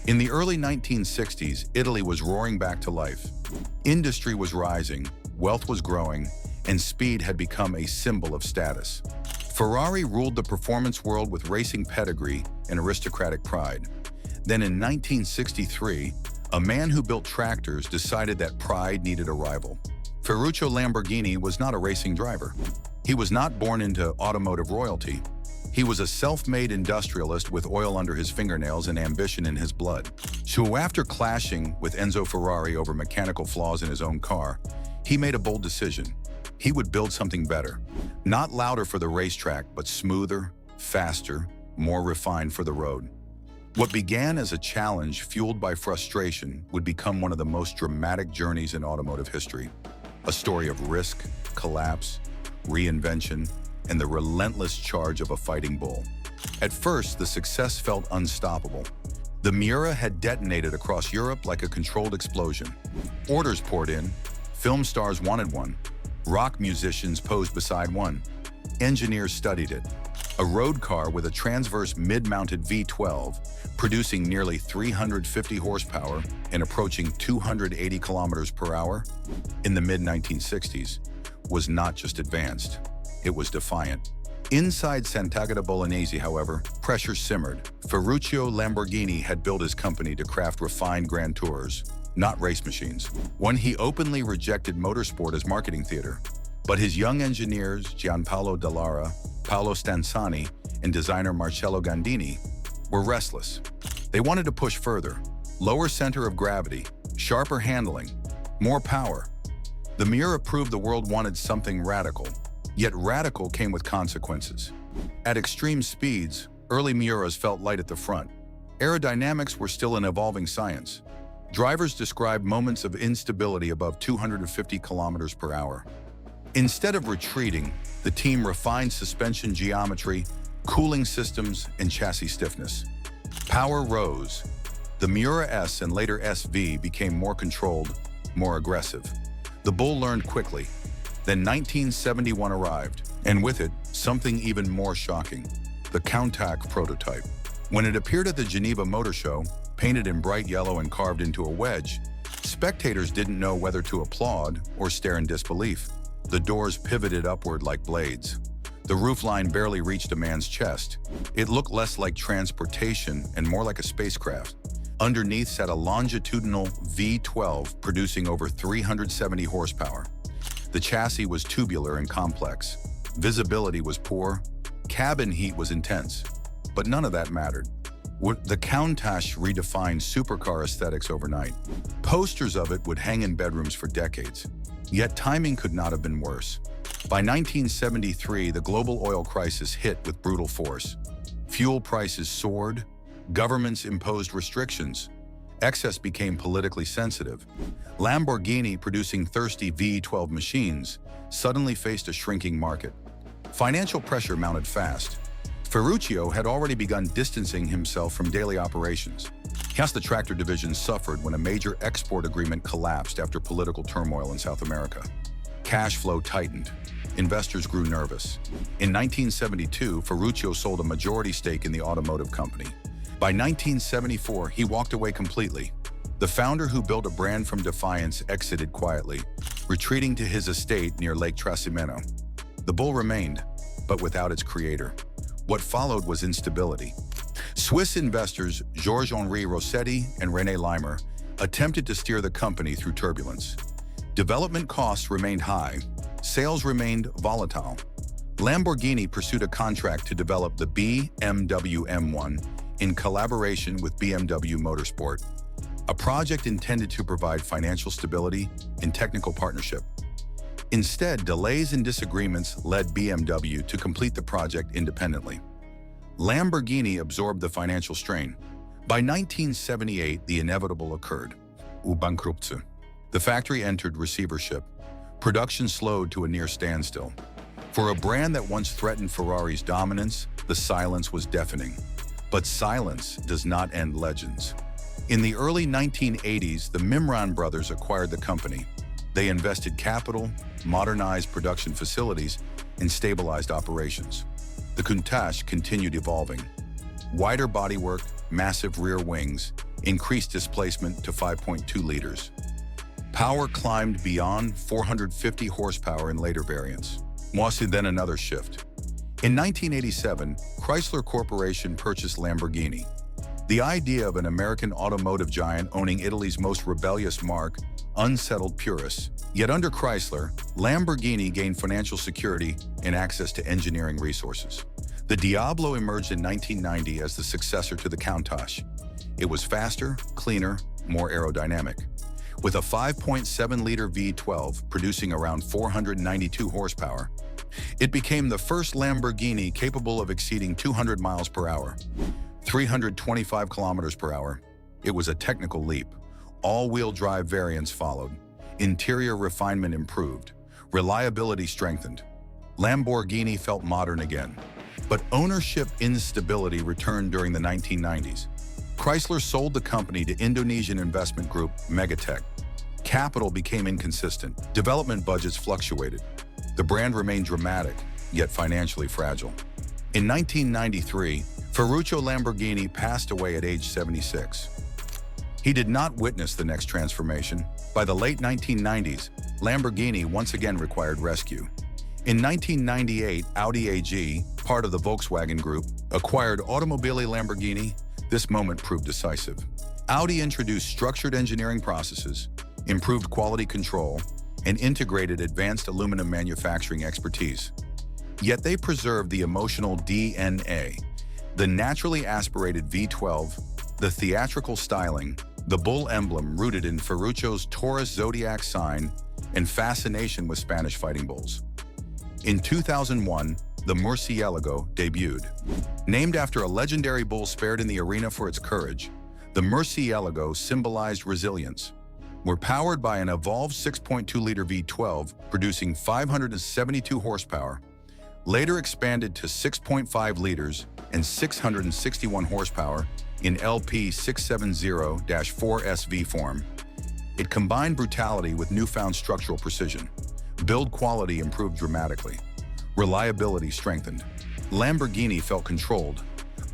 In the early 1960s, Italy was roaring back to life. Industry was rising, wealth was growing, and speed had become a symbol of status. Ferrari ruled the performance world with racing pedigree and aristocratic pride. Then in 1963, a man who built tractors decided that pride needed a rival. Ferruccio Lamborghini was not a racing driver. He was not born into automotive royalty. He was a self-made industrialist with oil under his fingernails and ambition in his blood. So after clashing with Enzo Ferrari over mechanical flaws in his own car, he made a bold decision. He would build something better. Not louder for the racetrack, but smoother, faster, more refined for the road. What began as a challenge fueled by frustration would become one of the most dramatic journeys in automotive history. A story of risk, collapse, reinvention, and the relentless charge of a fighting bull. At first, the success felt unstoppable. The Miura had detonated across Europe like a controlled explosion. Orders poured in, film stars wanted one, rock musicians posed beside one. Engineers studied it. A road car with a transverse mid-mounted V12, producing nearly 350 horsepower and approaching 280 kilometers per hour in the mid-1960s, was not just advanced. It was defiant. Inside Sant'Agata Bolognese, however, pressure simmered. Ferruccio Lamborghini had built his company to craft refined grand tours, not race machines. One, he openly rejected motorsport as marketing theater. But his young engineers, Gianpaolo Dallara, Paolo Stanzani, and designer Marcello Gandini, were restless. They wanted to push further. Lower center of gravity, sharper handling, more power. The Miura proved the world wanted something radical. Yet radical came with consequences. At extreme speeds, early Miuras felt light at the front. Aerodynamics were still an evolving science. Drivers described moments of instability above 250 kilometers per hour. Instead of retreating, the team refined suspension geometry, cooling systems, and chassis stiffness. Power rose. The Miura S and later SV became more controlled, more aggressive. The bull learned quickly. Then 1971 arrived, and with it, something even more shocking: the Countach prototype. When it appeared at the Geneva Motor Show, painted in bright yellow and carved into a wedge, spectators didn't know whether to applaud or stare in disbelief. The doors pivoted upward like blades. The roofline barely reached a man's chest. It looked less like transportation and more like a spacecraft. Underneath sat a longitudinal V12 producing over 370 horsepower. The chassis was tubular and complex. Visibility was poor. Cabin heat was intense. But none of that mattered. The Countach redefined supercar aesthetics overnight. Posters of it would hang in bedrooms for decades. Yet timing could not have been worse. By 1973, the global oil crisis hit with brutal force. Fuel prices soared. Governments imposed restrictions. Excess became politically sensitive. Lamborghini, producing thirsty V12 machines, suddenly faced a shrinking market. Financial pressure mounted fast. Ferruccio had already begun distancing himself from daily operations. Hence, the tractor division suffered when a major export agreement collapsed after political turmoil in South America. Cash flow tightened. Investors grew nervous. In 1972, Ferruccio sold a majority stake in the automotive company. By 1974, he walked away completely. The founder who built a brand from defiance exited quietly, retreating to his estate near Lake Trasimeno. The bull remained, but without its creator. What followed was instability. Swiss investors Georges-Henri Rossetti and René Leimer attempted to steer the company through turbulence. Development costs remained high. Sales remained volatile. Lamborghini pursued a contract to develop the BMW M1 in collaboration with BMW Motorsport, a project intended to provide financial stability and technical partnership. Instead, delays and disagreements led BMW to complete the project independently. Lamborghini absorbed the financial strain. By 1978, the inevitable occurred: bankruptcy. The factory entered receivership. Production slowed to a near standstill. For a brand that once threatened Ferrari's dominance, the silence was deafening. But silence does not end legends. In the early 1980s, the Mimran brothers acquired the company. They invested capital, modernized production facilities, and stabilized operations. The Countach continued evolving. Wider bodywork, massive rear wings, increased displacement to 5.2 liters. Power climbed beyond 450 horsepower in later variants. Then another shift. In 1987, Chrysler Corporation purchased Lamborghini. The idea of an American automotive giant owning Italy's most rebellious marque unsettled purists. Yet under Chrysler, Lamborghini gained financial security and access to engineering resources. The Diablo emerged in 1990 as the successor to the Countach. It was faster, cleaner, more aerodynamic. With a 5.7-liter V12 producing around 492 horsepower, it became the first Lamborghini capable of exceeding 200 miles per hour, 325 kilometers per hour. It was a technical leap. All-wheel drive variants followed. Interior refinement improved. Reliability strengthened. Lamborghini felt modern again. But ownership instability returned during the 1990s. Chrysler sold the company to Indonesian investment group Megatech. Capital became inconsistent. Development budgets fluctuated. The brand remained dramatic, yet financially fragile. In 1993, Ferruccio Lamborghini passed away at age 76. He did not witness the next transformation. By the late 1990s, Lamborghini once again required rescue. In 1998, Audi AG, part of the Volkswagen Group, acquired Automobili Lamborghini. This moment proved decisive. Audi introduced structured engineering processes, improved quality control, and integrated advanced aluminum manufacturing expertise. Yet they preserved the emotional DNA, the naturally aspirated V12, the theatrical styling, the bull emblem rooted in Ferruccio's Taurus zodiac sign, and fascination with Spanish fighting bulls. In 2001, the Murciélago debuted. Named after a legendary bull spared in the arena for its courage, the Murciélago symbolized resilience. Were powered by an evolved 6.2-liter V12 producing 572 horsepower, later expanded to 6.5 liters and 661 horsepower in LP670-4SV form. It combined brutality with newfound structural precision. Build quality improved dramatically. Reliability strengthened. Lamborghini felt controlled,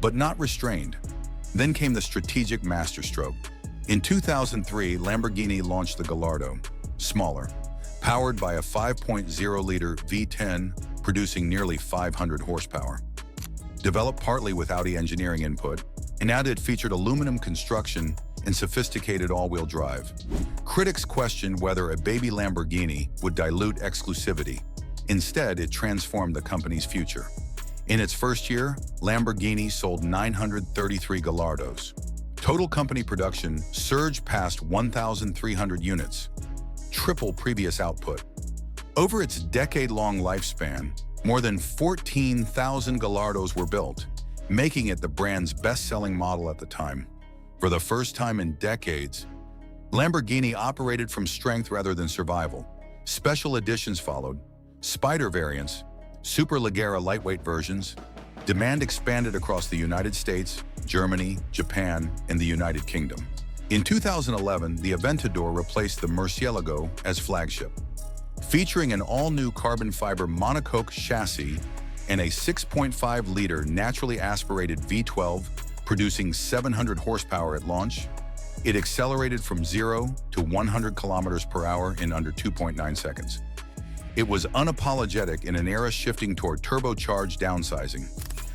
but not restrained. Then came the strategic masterstroke. In 2003, Lamborghini launched the Gallardo, smaller, powered by a 5.0-liter V10 producing nearly 500 horsepower. Developed partly with Audi engineering input, and added featured aluminum construction and sophisticated all-wheel drive. Critics questioned whether a baby Lamborghini would dilute exclusivity. Instead, it transformed the company's future. In its first year, Lamborghini sold 933 Gallardos. Total company production surged past 1,300 units, triple previous output. Over its decade-long lifespan, more than 14,000 Gallardos were built, making it the brand's best-selling model at the time. For the first time in decades, Lamborghini operated from strength rather than survival. Special editions followed, Spider variants, Superleggera lightweight versions. Demand expanded across the United States, Germany, Japan, and the United Kingdom. In 2011, the Aventador replaced the Murciélago as flagship. Featuring an all-new carbon fiber monocoque chassis and a 6.5-liter naturally aspirated V12 producing 700 horsepower at launch, it accelerated from 0 to 100 kilometers per hour in under 2.9 seconds. It was unapologetic in an era shifting toward turbocharged downsizing.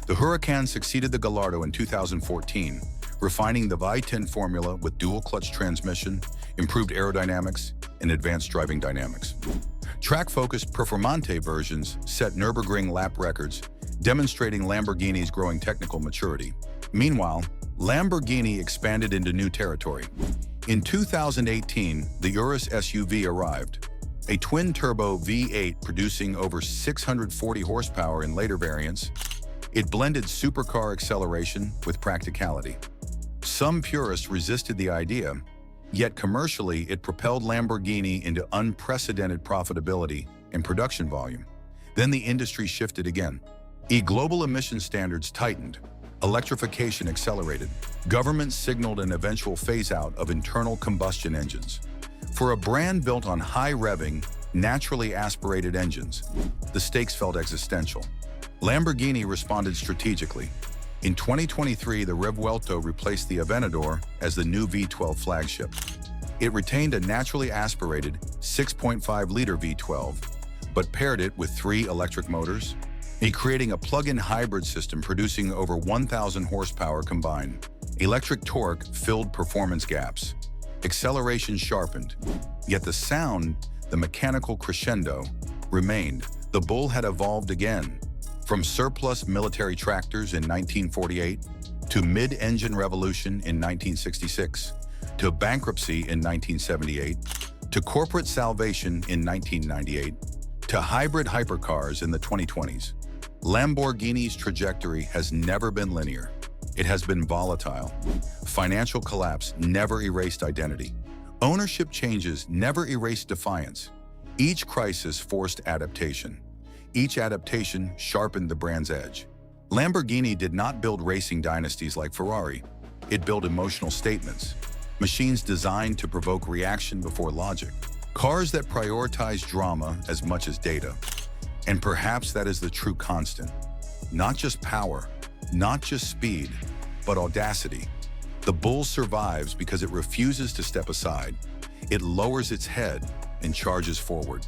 The Huracan succeeded the Gallardo in 2014, refining the V10 formula with dual-clutch transmission, improved aerodynamics, and advanced driving dynamics. Track-focused Performante versions set Nürburgring lap records, demonstrating Lamborghini's growing technical maturity. Meanwhile, Lamborghini expanded into new territory. In 2018, the Urus SUV arrived, a twin-turbo V8 producing over 640 horsepower in later variants. It blended supercar acceleration with practicality. Some purists resisted the idea, yet commercially it propelled Lamborghini into unprecedented profitability and production volume. Then the industry shifted again. Global emission standards tightened. Electrification accelerated. Governments signaled an eventual phase-out of internal combustion engines. For a brand built on high-revving, naturally aspirated engines, the stakes felt existential. Lamborghini responded strategically. In 2023, the Revuelto replaced the Aventador as the new V12 flagship. It retained a naturally aspirated 6.5-liter V12, but paired it with 3 electric motors, creating a plug-in hybrid system producing over 1,000 horsepower combined. Electric torque filled performance gaps. Acceleration sharpened. Yet the sound, the mechanical crescendo, remained. The Bull had evolved again. From surplus military tractors in 1948, to mid-engine revolution in 1966, to bankruptcy in 1978, to corporate salvation in 1998, to hybrid hypercars in the 2020s. Lamborghini's trajectory has never been linear. It has been volatile. Financial collapse never erased identity. Ownership changes never erased defiance. Each crisis forced adaptation. Each adaptation sharpened the brand's edge. Lamborghini did not build racing dynasties like Ferrari. It built emotional statements. Machines designed to provoke reaction before logic. Cars that prioritize drama as much as data. And perhaps that is the true constant. Not just power, not just speed, but audacity. The Bull survives because it refuses to step aside. It lowers its head and charges forward.